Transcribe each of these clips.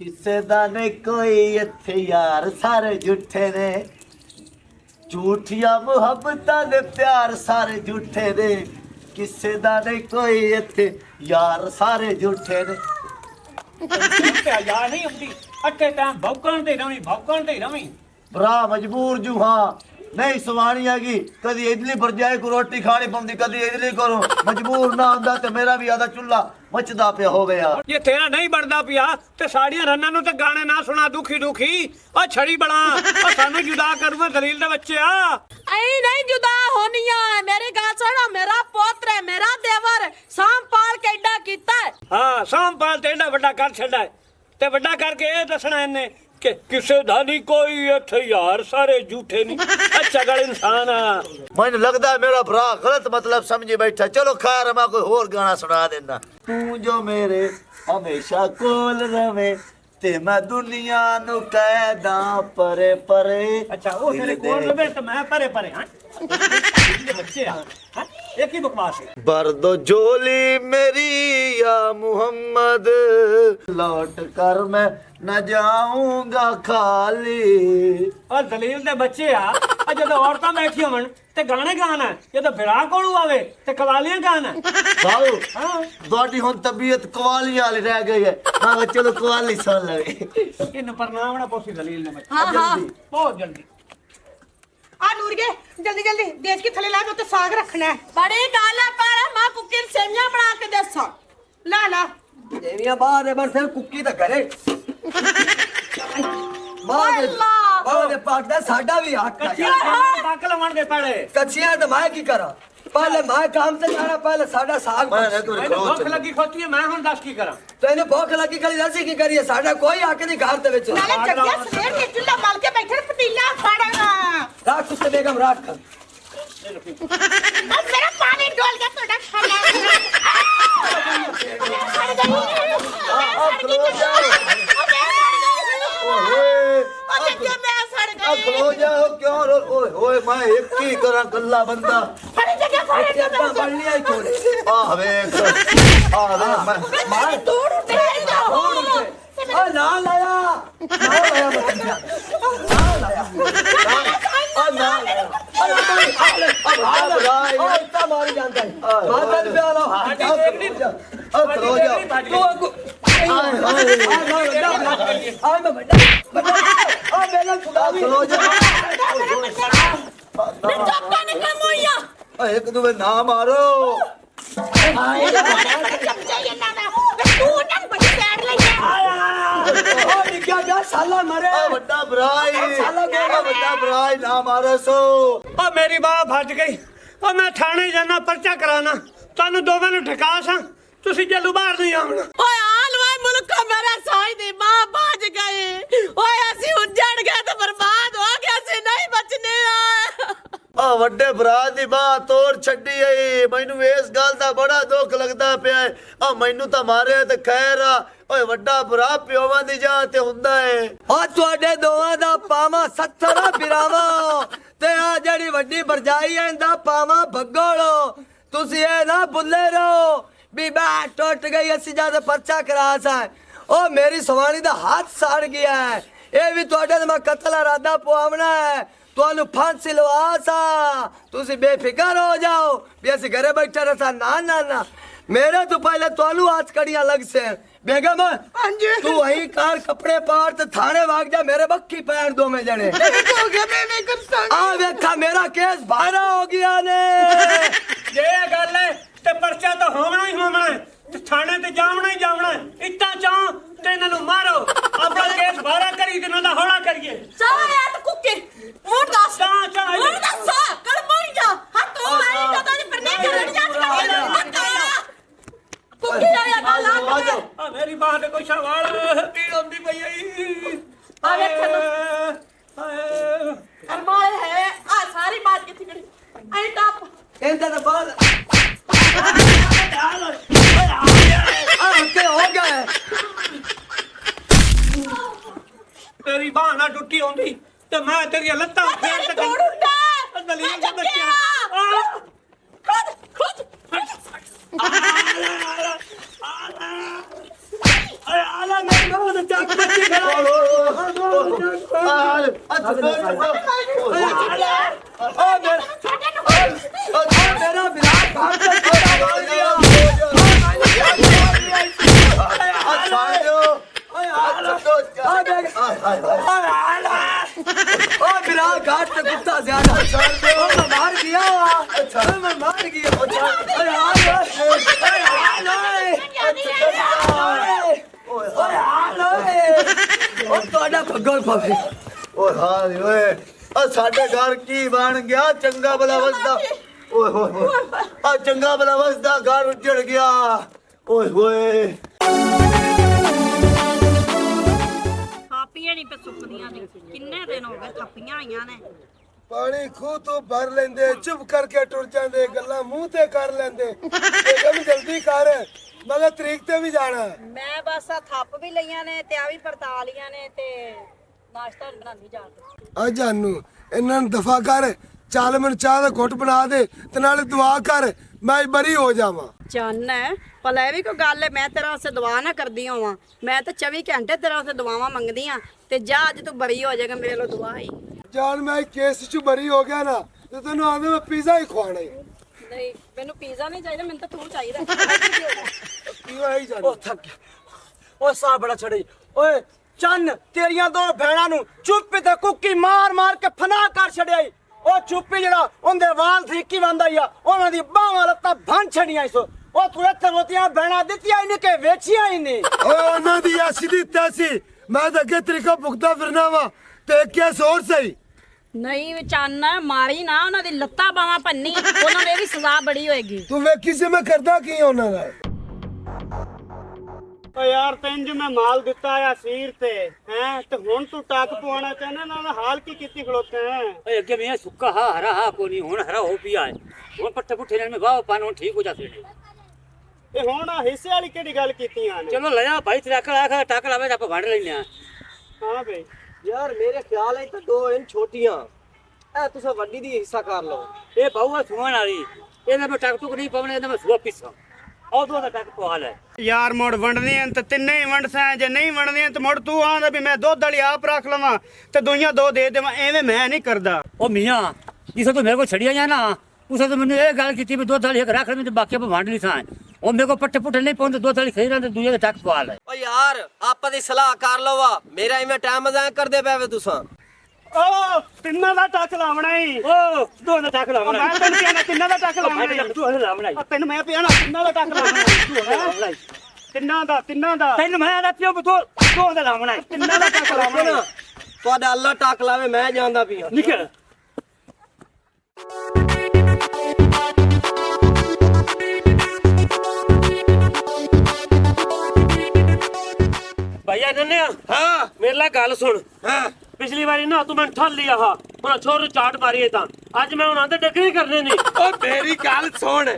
ਕਿਸੇ ਦਾ ਨੇ ਕੋਈ ਇੱਥੇ ਯਾਰ ਸਾਰੇ ਝੂਠੇ ਨੇ ਝੂਠੀਆਂ ਮੁਹੱਬਤਾਂ ਦੇ ਪਿਆਰ ਸਾਰੇ ਝੂਠੇ ਨੇ ਕਿਸੇ ਦਾ ਨੇ ਕੋਈ ਇੱਥੇ ਯਾਰ ਸਾਰੇ ਝੂਠੇ ਨੇ ਯਾਰ ਨਹੀਂ ਹੁੰਦੀ ਅੱਟੇ ਟਾਈਮ ਭੌਕਣ ਤੇ ਰਵੀਂ भरा मजबूर जू हाँ नहीं सवानी हैगी कदी इडली भरजाई को रोटी खानी पौंदी कदी इडली करो मजबूर ना आंदा ते मेरा भी आधा चुल्ला मचदा पिया होवे यार ये तेरा नहीं बनदा पिया ते साड़ियां रन्ना नु ते गाने ना सुना दुखी आ छड़ी बड़ा आ सानू जुदा करूंगा दलील दे बच्चे आ ऐ नहीं जुदा होनिया मेरी गाल सुनो मेरा पोत्र है मेरा देवर सांपाल के एडा कीता है हां सांपाल ते एडा बड़ा कर छड़ा ते बड़ा करके ए दसना इन्ने कि किसे दा नहीं कोई इत्थे यार सारे झूठे नहीं अच्छा गल इंसान आ मैंने लगदा है मेरा भरा गलत मतलब समझी बैठा चलो खैर मैं कोई और गाना सुना देना तू जो मेरे हमेशा कोल रवे ते मैं दुनिया नु कहदा परे परे अच्छा वो तेरे कोल रवे तो मैं परे परे हां बच्चे हां एक ही बकवास है भर दो झोली मेरी या मुहम्मद लौट कर मैं न जाऊंगा खाली और दलील दे बच्चे आ जब औरतां बैठी होवन ते गाने गाना ये तो विराह कोलू आवे ते कवालियां गाना बाबू हां ਤੁਹਾਡੀ ਹੁਣ ਤਬੀਅਤ ਕਵਾਲੀ ਵਾਲੀ ਰਹਿ ਗਈ ਹੈ ਮੈਂ ਕਿਹਾ ਚਲੋ ਕਵਾਲੀ ਸੁਣ ਲਵੇ इन प्रणाम ना पोसी दलील ने बच्चे हाँ हाँ बहुत जल्दी आ नूर के जल्दी जल्दी देश की थले ला के उत्ते साग रखना है बड़ी गाल है पर मां कुकिर सेवियां बना के देसा ला ला देवियां बाहर है बस कुक्की तो करे बाहर पाकदा साडा भी हक है कच्चियां पक लवण दे पड़े कच्चियां तो मैं की करा पहले मैं काम से जाना पहले साडा साग मैं तू मैंने भूख लगी खोती है मैं हुन दस की करा तो इन्हें भूख लगी करी दसी की करिए साडा कोई हक नहीं घर दे विच नाले जग्गिया सवेर के चुल्ला मल के बैठे ने पतीला खाड़ेगा राख कुत्ते बेगम राख अब मेरा पानी डोल गया तोड़ा खाना सड़ अब खलो जाओ क्यों ओए ओए मैं एक ही करा गल्ला बंदा बढ़ लिया छोड़े आ वे मार तोड़ उठे आ ना लाया बच्चा ना लाया आ ना अब भाई इतना मारी जानता है माता ने प्यालो अब खलो जाओ तू आ मैं बड़ा आ मेला खुदा भी खलो जाओ चप्पा निकल मोया एक दूसरे ना मारो साला मरे बड़ा भराई ना मारो सो ओ मेरी बाह फट गई ओ मैं थाने जाना पर्चा कराना तानू दोवां नु ठका सा तुसी जल्लू बाहर नहीं आउणा ओए आलवाई मुल्क मेरा साई दी मां बाज गई ओए असि उजड़ गए तो बर्बाद हो गए असि नहीं बचने आ ਵੱਡੇ ਭਰਾ ਦੀ ਬਾਹ ਤੋੜ ਛੱਡੀ ਏ ਮੈਨੂੰ ਇਸ ਗੱਲ ਦਾ ਬੜਾ ਦੁੱਖ ਲੱਗਦਾ ਪਿਆ ਏ ਆ ਮੈਨੂੰ ਤਾਂ ਮਾਰਿਆ ਤੇ ਖੈਰ ਆ ਓਏ ਵੱਡਾ ਭਰਾ ਪਿਓਵਾਂ ਦੀ ਜਾਨ ਤੇ ਹੁੰਦਾ ਏ ਆ ਤੁਹਾਡੇ ਦੋਵਾਂ ਦਾ ਪਾਵਾਂ 70 ਬਿਰਾਵਾਂ ਤੇ ਆ ਜਿਹੜੀ ਵੱਡੀ ਵਰਜਾਈ ਐ ਇਹਦਾ ਪਾਵਾਂ ਭੱਗੋਲੋ ਤੁਸੀਂ ਇਹ ਨਾ ਭੁੱਲੇ ਰਹੋ ਵੀ ਬਾਹ ਟੁੱਟ ਗਈ ਅਸੀਂ ਜਦ ਪਰਚਾ ਕਰਾ ਸਾਂ ਉਹ ਮੇਰੀ ਸਵਾਣੀ ਦਾ ਹੱਥ ਸੜ ਗਿਆ ਹੈ ਇਹ ਵੀ ਤੁਹਾਡੇ ਤੇ ਮੈਂ ਕਤਲ ਇਰਾਦਾ ਪਵਾਉਣਾ ਹੈ ਤੁਹਾਨੂੰ ਫਾਂਸੀ ਲਵਾ ਸਾਂ ਤੁਸੀਂ ਬੇਫਿਕਰ ਹੋ ਜਾਓ ਵੀ ਅਸੀਂ ਘਰੇ ਬੈਠੇ ਰਸਾਂ ਨਾ ਨਾ ਨਾ मेरे तो पहले तोलू आज कड़ियां लग से बेगम तू वही कार कपड़े पार ते थाने भाग जा मेरे बक्की पैर दो में जने आ देखा मेरा केस भारा हो गया ने ये गल है ते पर्चा तो होवना ही होवना है ते थाने ते जावना ही जावना है इतना चाह ते इन्हां नु मारो अपना केस भारा करी ते इन्हां दा हौला करिए चल यार कुके मोड़ दस चाह मोड़ दस कर मर जा हां तो आई दादा ने पर नहीं करन जा कुके आया गाला आ मेरी बाह ते कोई सवाल पीड़ होंदी पई आई आ देख तो अरमाल है आ सारी बात किथी करी आई टॉप इनका तो बाल के हो गए तेरी बाह ना टुटी होंदी ते मैं तेरी लत्तां फेर तक तोड़ उठा दलील के बच्चे खुद खुद आला मेरी बाह ने चाक बच्चे मेरा विराट भाग के विराट घाट से कुत्ता ज्यादा मैं मार गया मैं मार गया भगल पावे ਓਏ ਹਾਏ ਓਏ ਆ ਸਾਡੇ ਘਰ ਕੀ ਬਣ ਗਿਆ ਚੰਗਾ ਭਲਾ ਵਸਦਾ ਓਏ ਹੋਏ ਹੋਏ ਆ ਚੰਗਾ ਭਲਾ ਵਸਦਾ ਘਰ ਉੱਜੜ ਗਿਆ ਓਏ ਹੋਏ ਥਾਪੀਆਂ ਨਹੀਂ ਪੇ ਸੁੱਕਦੀਆਂ ਨੇ ਕਿੰਨੇ ਦਿਨ ਹੋ ਗਏ ਥਾਪੀਆਂ ਆਈਆਂ ਨੇ ਪਾਣੀ ਖੂਹ ਤੋਂ ਭਰ ਲੈਂਦੇ ਚੁੱਪ ਕਰਕੇ ਟੁਰ ਜਾਂਦੇ ਗੱਲਾਂ ਮੂੰਹ ਤੇ ਕਰ ਲੈਂਦੇ एकदम ਜਲਦੀ ਕਰ ਮਗਰ ਤਰੀਕ ਤੇ ਵੀ ਜਾਣਾ ਮੈਂ ਬਸ ਆ ਥੱਪ ਵੀ ਲਈਆਂ ਨੇ ਤੇ ਆ ਵੀ ਪਰਤਾ ਲੀਆਂ ਨੇ ਤੇ ਨਾਸ਼ਤਾ ਬਣਾਉਂਦੀ ਜਾ ਕੇ ਆ ਜਾਨੂ ਇਹਨਾਂ ਨੂੰ ਦਫਾ ਕਰ ਚੱਲ ਮੈਨੂੰ ਚਾਹ ਦਾ ਘੁੱਟ ਬਣਾ ਦੇ ਤੇ ਨਾਲੇ ਦੁਆ ਕਰ ਮੈਂ ਬਰੀ ਹੋ ਜਾਵਾਂ ਚੰਨ ਹੈ ਭਲਾ ਇਹ ਵੀ ਕੋਈ ਗੱਲ ਹੈ ਮੈਂ ਤੇਰਾ ਵਾਸਤੇ ਦੁਆ ਨਾ ਕਰਦੀ ਹੋਵਾਂ ਮੈਂ ਤਾਂ 24 ਘੰਟੇ ਤੇਰਾ ਵਾਸਤੇ ਦੁਆਵਾਂ ਮੰਗਦੀ ਆ ਤੇ ਜਾ ਅੱਜ ਤੂੰ ਬਰੀ ਹੋ ਜਾਏਗਾ ਮੇਰੇ ਲੋ ਦੁਆ ਹੀ ਜਾਨ ਮੈਂ ਕੇਸ ਚ ਬਰੀ ਹੋ ਗਿਆ ਨਾ ਤੇ ਤੈਨੂੰ ਆਂਦੇ ਮੈਂ ਪੀਜ਼ਾ ਹੀ ਖਵਾਣਾ ਨਹੀਂ ਮੈਨੂੰ ਪੀਜ਼ਾ ਨਹੀਂ ਚਾਹੀਦਾ ਮੈਨੂੰ ਤਾਂ ਤੂੰ ਚਾਹੀਦਾ ਕੀ ਹੋਇਆ ਹੀ ਜਾਨ ਉਹ ਥੱਕ ਗਿਆ ਉਹ ਸਾਹ ਬੜਾ ਛੜੇ ਓਏ ਚੰਨ ਤੇਰੀਆਂ ਦੋ ਭੈਣਾਂ ਨੂੰ ਚੁੱਪ ਤੇ ਕੁੱਕੀ ਮਾਰ ਮਾਰ ਕੇ ਫਨਾ ਕਰ ਛੜਿਆ ਈ ਉਹ ਚੁੱਪੀ ਜਿਹੜਾ ਉਹਦੇ ਵਾਲ ਥੀਕੀ ਵੰਦਾ ਈ ਆ ਉਹਨਾਂ ਦੀ ਬਾਹਾਂ ਲੱਤਾਂ ਭੰਨ ਛੜੀਆਂ ਸੋ ਉਹ ਤੂੰ ਇੱਥੇ ਰੋਟੀਆਂ ਭੈਣਾਂ ਦਿੱਤੀਆਂ ਹੀ ਨਹੀਂ ਕਿ ਵੇਚੀਆਂ ਹੀ ਨਹੀਂ ਓਏ ਉਹਨਾਂ ਦੀ ਐਸੀ ਦੀ ਤੈਸੀ ਮੈਂ ਤਾਂ ਅੱਗੇ ਤਰੀਕਾ ਭੁਗਤਾ ਫਿਰਨਾ ਵਾ ਤੇ ਕੇਸ ਹੋਰ ਸਹੀ ਨਹੀਂ ਚੰਨ ਮਾਰੀ ਨਾ ਉਹਨਾਂ ਦੀ ਲੱਤਾਂ ਬਾਹਾਂ ਭੰਨੀ ਉਹਨਾਂ ਦੇ ਵੀ ਸਜ਼ਾ ਬੜੀ ਹੋਏਗੀ ਤੂੰ ਵੇਖੀ ਸੀ ਮੈਂ ਕਰਦਾ ਕੀ ਉਹਨਾਂ ਨਾਲ ਓ ਯਾਰ ਤੈਨੂੰ ਜੋ ਮੈਂ ਮਾਲ ਦਿੱਤਾ ਆ ਸੀਰ ਤੇ ਹੈ ਤੇ ਹੁਣ ਤੂੰ ਟੱਕ ਪਵਾਉਣਾ ਚਾਹਨਾ ਨਾ ਹਾਲ ਕੀ ਕੀਤੀ ਖਲੋਤੇ ਹੈ ਓਏ ਅੱਗੇ ਮੈਂ ਸੁੱਕਾ ਹਾ ਹਰਾ ਹਾ ਕੋਈ ਨਹੀਂ ਹੁਣ ਹਰਾ ਹੋ ਪਿਆ ਹੈ ਹੁਣ ਪੱਟੇ ਪੁੱਠੇ ਲੈਣ ਮੈਂ ਵਾਹ ਪਾਣ ਹੁਣ ਠੀਕ ਹੋ ਜਾਤੇ ਨੇ ਇਹ ਹੁਣ ਆਹ ਹਿੱਸੇ ਵਾਲੀ ਕਿਹੜੀ ਗੱਲ ਕੀਤੀਆਂ ਨੇ ਚਲੋ ਲਿਆ ਭਾਈ ਤੇਰਾ ਕਲਾ ਖਾ ਟੱਕ ਲਾਵੇ ਤਾਂ ਆਪਾਂ ਵੰਡ ਲੈਨੇ ਆ ਹਾਂ ਬਈ ਯਾਰ ਮੇਰੇ ਖਿਆਲ ਹੈ ਤਾਂ ਦੋ ਇਨ ਛੋਟੀਆਂ ਇਹ ਤੁਸੀਂ ਵੱਡੀ ਦੀ ਹਿੱਸਾ ਕਰ ਲਓ ਇਹ ਬਾਹੂਆ ਸੁਣ ਵਾਲੀ ਇਹਦਾ ਮੈਂ ਟੱਕ ਟੁਕ ਨਹੀਂ ਪਾਉਣੇ ਇਹਦਾ ਮੈਂ ਸੁਆ ਪਿੱਛਾ ਉਹ ਦੋ ਦਾ ਟੱਕ ਪਵਾ ਲੈ ਯਾਰ ਮੋੜ ਵੰਡਦੀਆਂ ਤੇ ਤਿੰਨੇ ਹੀ ਵੰਡਸਾਂ ਜੇ ਨਹੀਂ ਵੰਡਦੀਆਂ ਤੇ ਮੋੜ ਤੂੰ ਆਂਦਾ ਵੀ ਮੈਂ ਦੁੱਧ ਵਾਲੀ ਆਪ ਰੱਖ ਲਵਾਂ ਤੇ ਦੁਨੀਆ ਦੋ ਦੇ ਦੇਵਾਂ ਐਵੇਂ ਮੈਂ ਨਹੀਂ ਕਰਦਾ ਉਹ ਮੀਆਂ ਜਿਸੇ ਤੂੰ ਮੇਰੇ ਕੋਲ ਛੜੀਆਂ ਜਾਂ ਨਾ ਉਸੇ ਤੋਂ ਮੈਨੂੰ ਇਹ ਗੱਲ ਕੀਤੀ ਵੀ ਦੁੱਧ ਵਾਲੀ ਇੱਕ ਰੱਖ ਲੈ ਤੇ ਬਾਕੀ ਆਪਾਂ ਵੰਡ ਲਈ ਸਾਂ ਉਹ ਮੇਰੇ ਕੋਲ ਪੱਟੇ ਪੁੱਠੇ ਨਹੀਂ ਪਾਉਂਦੇ ਦੁੱਧ ਵਾਲੀ ਖੇਰਾਂ ਤੇ ਦੂਜੇ ਦੇ ਟੱਕ ਪਵਾ ਲੈ ਓ ਯਾਰ ਆਪਾਂ ਦੀ ਸਲਾਹ ਕਰ ਲਵਾ ਮੇਰਾ ਇਵੇਂ ਟਾਈਮ ਮਜ਼ਾਕ ਕਰਦੇ ਪਏ ਵੇ ਤੁਸੀਂ ਓ ਤਿੰਨਾਂ ਦਾ ਟੱਕ ਲਾਵਣਾ ਹੀ ਉਹ ਦੋ ਦਾ ਟੱਕ ਲਾਵਣਾ ਮੈਂ ਤੈਨੂੰ ਕਹਿੰਦਾ ਤਿੰਨਾਂ ਦਾ ਟੱਕ ਲਾਵਣਾ ਤੂੰ ਲਾਵਣਾ ਤੈਨੂੰ ਮੈਂ ਪਿਆ ਨਾ ਤਿੰਨਾਂ ਦਾ ਟੱਕ ਲਾਵਣਾ ਤਿੰਨਾਂ ਦਾ ਤੈਨੂੰ ਮੈਂ ਦਾ ਪਿਓ ਤੂੰ ਦੋ ਦਾ ਲਾਵਣਾ ਤਿੰਨਾਂ ਦਾ ਟੱਕ ਲਾਵਣਾ ਤੁਹਾਡਾ ਅੱਲਾ ਟੱਕ ਲਾਵੇ ਮੈਂ ਜਾਂਦਾ ਪੀਆ ਨਿਕਲ ਭਈਆ ਨੰਨਿਆ ਹਾਂ ਮੇਰੇ ਨਾਲ ਗੱਲ ਸੁਣ ਹਾਂ ਪਿਛਲੀ ਵਾਰੀ ਨਾ ਤੂੰ ਮੈਨੂੰ ਠੱਲ ਲਿਆ ਹਾ ਹੁਣ ਛੋਰ ਚਾਟ ਮਾਰੀਏ ਤਾਂ ਅੱਜ ਮੈਂ ਉਹਨਾਂ ਦੇ ਡੱਕਰੇ ਕਰਨੇ ਨੇ ਓ ਮੇਰੀ ਗੱਲ ਸੁਣ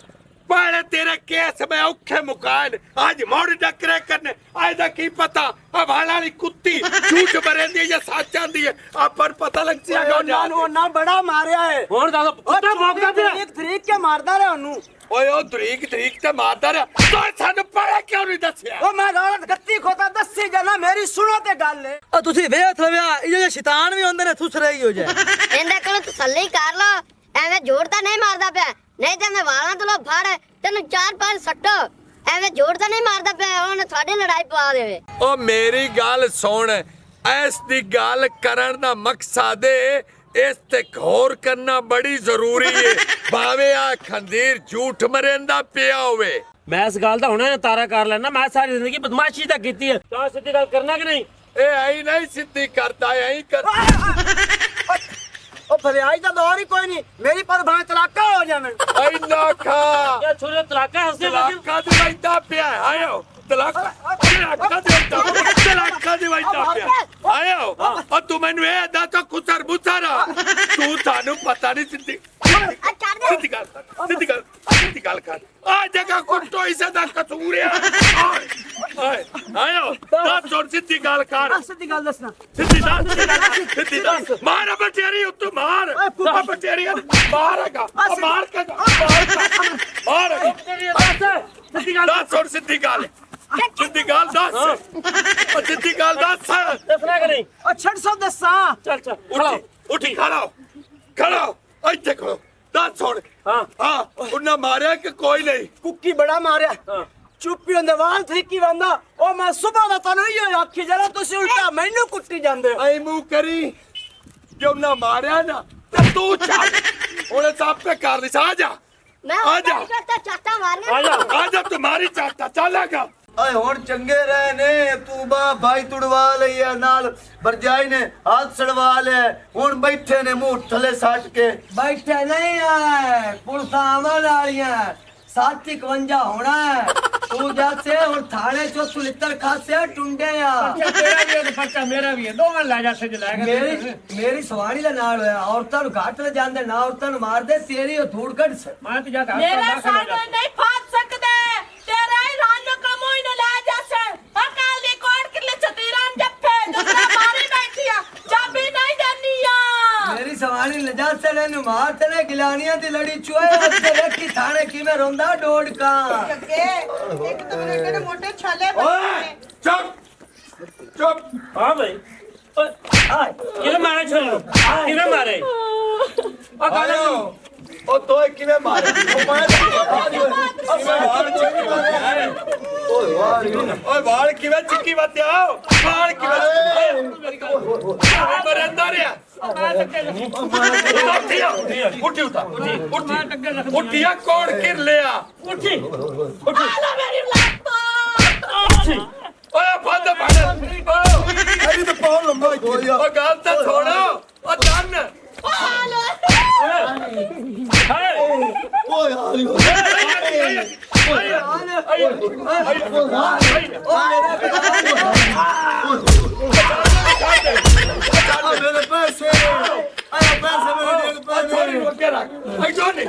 ਪਾਲੇ ਤੇਰੇ ਕੇਸ ਮੈਂ ਔਖੇ ਮੁਕਾਨ ਅੱਜ ਮੋੜ ਡੱਕਰੇ ਕਰਨੇ ਅੱਜ ਦਾ ਕੀ ਪਤਾ ਆ ਵਾਲਾ ਵਾਲੀ ਕੁੱਤੀ ਝੂਠ ਬਰੇਂਦੀ ਜਾਂ ਸੱਚ ਆਂਦੀ ਹੈ ਆਪਾਂ ਨੂੰ ਪਤਾ ਲੱਗ ਜਾਏਗਾ ਉਹਨਾਂ ਨਾ ਬੜਾ ਮਾਰਿਆ ਹੈ ਹੁਣ ਦੱਸ ਕੁੱਤਾ ਭੌਂਕਦਾ ਪਿਆ ਇੱਕ ਤਰੀਕ ਕੇ ਮਾਰਦਾ ਰਿਹਾ ਉਹਨੂੰ ਓਏ ਉਹ ਤਰੀਕ ਤੇ ਮਾਰਦਾ ਰਿਹਾ ਤੂੰ ਸਾਨੂੰ ਪੜਾ ਕਿਉਂ ਨਹੀਂ ਦੱਸਿਆ ਉਹ ਮੈਂ ਗਾਲਾਂ ਗੱਤੀ ਖੋਤਾ ਦੱਸੀ ਜਾਣਾ ਮੇਰੀ ਸੁਣੋ ਤੇ ਗੱਲ ਓ ਤੁਸੀਂ ਵੇਖ ਲਵਿਆ ਇਹ ਜੇ ਸ਼ੈਤਾਨ ਵੀ ਹੁੰਦੇ ਨੇ ਥੁਸਰੇ ਹੀ ਹੋ ਜਾਏ ਇਹਦੇ ਕੋਲ ਤਸੱਲੀ ਕਰ ਲੋ ਐਵੇਂ ਜ਼ੋਰ ਤਾਂ ਨਹੀਂ ਮਾਰਦਾ ਪਿਆ ਨਹੀਂ ਤੇ ਮੈਂ ਵਾਲਾਂ ਤੋਂ ਫੜ ਤੈਨੂੰ 4-5 ਸੱਟੋ ਐਵੇਂ ਜ਼ੋਰ ਤਾਂ ਨਹੀਂ ਮਾਰਦਾ ਪਿਆ ਉਹਨੇ ਤੁਹਾਡੀ ਲੜਾਈ ਪਵਾ ਦੇਵੇ ਓ ਮੇਰੀ ਗੱਲ ਸੁਣ ਇਸ ਦੀ ਗੱਲ ਕਰਨ ਦਾ ਮਕਸਦ ਏ ਇਸ ਤੇ ਗੌਰ ਕਰਨਾ ਬੜੀ ਜ਼ਰੂਰੀ ਏ ਭਾਵੇਂ ਆ ਖੰਦੀਰ ਝੂਠ ਮਰਿੰਦਾ ਪਿਆ ਹੋਵੇ ਮੈਂ ਇਸ ਗੱਲ ਦਾ ਹੁਣੇ ਤਾਰਾ ਕਰ ਲੈਣਾ ਮੈਂ ਸਾਰੀ ਜ਼ਿੰਦਗੀ ਬਦਮਾਸ਼ੀ ਤਾਂ ਕੀਤੀ ਹੈ ਤਾਂ ਸਿੱਧੀ ਗੱਲ ਕਰਨਾ ਕਿ ਨਹੀਂ ਇਹ ਐਂ ਨਹੀਂ ਸਿੱਧੀ ਕਰਦਾ ਐਂ ਕਰ ਉਹ ਫਰਿਆਜ ਦਾ ਦੌਰ ਹੀ ਕੋਈ ਨਹੀਂ ਮੇਰੀ ਪਰ ਭਾਂ ਤਲਾਕਾ ਹੋ ਜਾਵੇ ਐਨਾ ਖਾ ਇਹ ਛੋਰੇ ਤਲਾਕਾ ਹੱਸਦੇ ਤਲਾਕਾ ਦੇ ਵੈਦਾ ਪਿਆ ਆਇਓ ਤਲਾਕਾ ਦੇ ਵੈਦਾ ਪਿਆ ਆਇਓ ਆ ਤੂੰ ਮੈਨੂੰ ਇਹ ਦਾ ਤਾਂ ਕੁਸਰ ਬੁਸਰਾ ਤੂੰ ਤੁਹਾਨੂੰ ਪਤਾ ਨਹੀਂ ਸਿੱਧੀ ਸਿੱਧੀ ਗੱਲ ਕਰ ਆ ਜਗਾ ਕੁੱਟੋ ਇਸੇ ਦਾ ਕਸੂਰ ਆ ਆਇਓ ਦੱਸ ਛੋੜ ਸਿੱਧੀ ਗੱਲ ਕਰ ਸਿੱਧੀ ਗੱਲ ਦੱਸਣਾ ਸਿੱਧੀ ਦੱਸ ਮਾਰ ਬਟੇਰੀ ਉੱਤੋਂ ਮਾਰ ਬਟੇਰੀ ਮਾਰੇਗਾ ਮਾਰ ਕੇ ਮਾਰ ਸਿੱਧੀ ਗੱਲ ਦੱਸ ਛੋੜ ਸਿੱਧੀ ਗੱਲ ਸਿੱਧੀ ਗੱਲ ਦੱਸ ਉਹ ਸਿੱਧੀ ਗੱਲ ਦੱਸ ਦੱਸਣਾ ਕਿ ਨਹੀਂ ਛੱਡ ਸਭ ਦੱਸਾਂ ਚੱਲ ਚੱਲ ਉੱਠੀ ਖੜੋ ਇੱਥੇ ਖੜੋ ਦੱਸ ਹੁਣ ਹਾਂ ਉਹਨਾਂ ਮਾਰਿਆ ਕਿ ਕੋਈ ਨਹੀਂ ਕੁੱਕੀ ਬੜਾ ਮਾਰਿਆ ਚੁੱਪੀ ਹੁੰਦੇ ਵਾਲ ਠੇਕੀ ਵੰਦਾ ਉਹ ਮੈਂ ਸੁਬਹ ਦਾ ਤੈਨੂੰ ਇਹੋ ਆਖੀ ਜਰਾ ਤੁਸੀਂ ਉਲਟਾ ਮੈਨੂੰ ਕੁੱਟੀ ਜਾਂਦੇ ਹੋ ਐ ਮੂੰਹ ਕਰੀ ਜੇ ਉਹਨਾਂ ਮਾਰਿਆ ਨਾ ਤੇ ਤੂੰ ਚੱਲ ਉਹਨੇ ਸਾਪੇ ਕਰ ਲਈ ਆ ਜਾ ਮੈਂ ਆ ਜਾ। ਕਰਤਾ ਚਾਟਾ ਮਾਰਨੇ ਆ ਜਾ ਤੁਹਾਡੀ ਚਾਟਾ ਚੱਲੇਗਾ ਓਏ ਹੁਣ ਚੰਗੇ ਰਹੇ ਨੇ ਤੂੰ ਬਾ ਭਾਈ ਤੁੜਵਾ ਲਈਆ ਨਾਲ ਵਰਜਾਈ ਨੇ ਹੱਥ ਸੜਵਾ ਲਿਆ ਹੁਣ ਬੈਠੇ ਨੇ ਮੂੰਹ ਥੱਲੇ ਸੱਟ ਕੇ ਬੈਠੇ ਨਹੀਂ ਆ ਪੁਲਸਾਂ ਆਵਣ ਵਾਲੀਆਂ 751 ਹੋਣਾ ਹੈ ਤੂੰ ਜਾਸੇ ਹੁਣ ਥਾਣੇ ਚੋਂ ਸੁਲਿੱਤਰ ਖਾਸੇ ਟੁੰਡੇ ਆ ਤੇਰਾ ਵੀ ਹੈ ਤੇ ਪਰਚਾ ਮੇਰਾ ਵੀ ਹੈ ਦੋਵਾਂ ਲੈ ਜਾ ਸਜ ਲੈ ਕੇ ਮੇਰੀ ਸਵਾਰੀ ਦਾ ਨਾਲ ਹੋਇਆ ਔਰਤਾਂ ਨੂੰ ਘਾਟ ਲੈ ਜਾਂਦੇ ਨਾ ਔਰਤਾਂ ਨੂੰ ਮਾਰਦੇ ਤੇਰੀ ਉਹ ਧੂੜ ਕੱਢ ਮੈਂ ਤੇ ਜਾ ਕੇ ਮੇਰਾ ਸਾਨੂੰ ਨਹੀਂ ਫਾੜ ਸਕਦੇ ਤੇਰਾ ਹੀ ਰਾਨ ਨੂੰ ਕਮੋਈ ਨਾ ਲੈ ਜਾਸੇ ਅਕਾਲ ਦੀ ਕੋੜ ਕਿਲੇ ਚਤੀਰਾਂ ਜੱਫੇ ਦੂਸਰਾ ਮਾਰੀ ਬੈਠੀ ਆ ਚਾਬੀ ਨਹੀਂ ਦੇਣੀ ਆ ਮੇਰੀ ਸਵਾਰੀ ਲਜਾਸੇ ਨੇ ਨੂੰ ਮਾਰਤੇ ਨੇ ਗਿਲਾਨੀਆਂ ਦੀ ਲੜੀ ਚੋਏ ਉੱਤੇ ਵੇਖੀ ਥਾਣੇ ਕਿਵੇਂ ਰੋਂਦਾ ਡੋੜਕਾ ਅੱਗੇ ਇੱਕ ਤਾਂ ਮੇਰੇ ਕਿਹੜੇ ਮੋਟੇ ਛਾਲੇ ਓਏ ਚੁੱਪ ਹਾਂ ਭਾਈ ਕਿਹਨੇ ਮਾਰੇ ਛੋਲੋ ਕਿਹਨੇ ਮਾਰੇ ਆ ਆਇਓ ਉਹ ਤੋਏ ਕਿਵੇਂ ਮਾਰੇ ਉਹ ਮੈਂ ਓਏ ਵਾਲ ਕਿਵੇਂ ਚਿੱਕੀ ਵੱਤਿਆ ਵਾਲ ਕਿਵੇਂ ਮੇਰੇ ਅੰਦਰ ਆ ਉੱਠਿਆ ਕੋੜ ਕਿਰ ਲਿਆ ਉੱਠੀ ਆਲਾ ਮੇਰੀ ਲੱਤ ਓਏ ਫੱਦ ਫੜ ਅਰੀ ਤਾਂ ਪਾਉ ਲੰਮਾ ਓ ਗੱਲ ਤਾਂ ਛੋੜੋ ਓ ਦੰਨ ਓਏ ਹਾਲੀ ਮੇਰੇ ਪੈਸੇ ਆਇਆ ਪੈਸੇ ਮੇਰੇ ਛੋੜੀ ਰੋਕ ਕੇ ਰੱਖ ਐ ਜੋਨੀ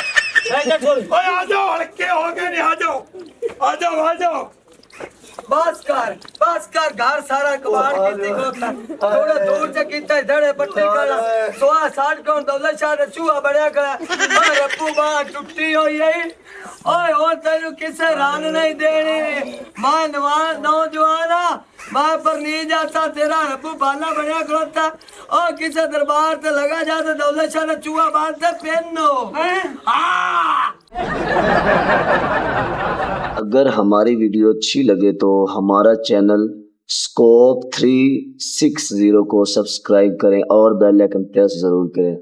ਆ ਜਾਓ ਹਲਕੇ ਹੋ ਗਏ ਨੇ ਆ ਜਾਓ बस कर घर सारा कबाड़ की थोड़ा दूर से कितना धड़े पट्टी करा सोआ साठ कौन दौलत शाह चूहा बड़या करा और रप्पू बाह टुट्टी हुई है ओए और तेनु किसे रान नहीं देनी मां नौजवाना मां पर नहीं जाता तेरा रप्पू बाला बड़या करोता और किसे दरबार से लगा जाता दौलत शाह चूहा बांधते पहनो अगर हमारी वीडियो अच्छी लगे तो हमारा चैनल स्कोप 360 को सब्सक्राइब करें और बेल आइकन प्रेस जरूर करें।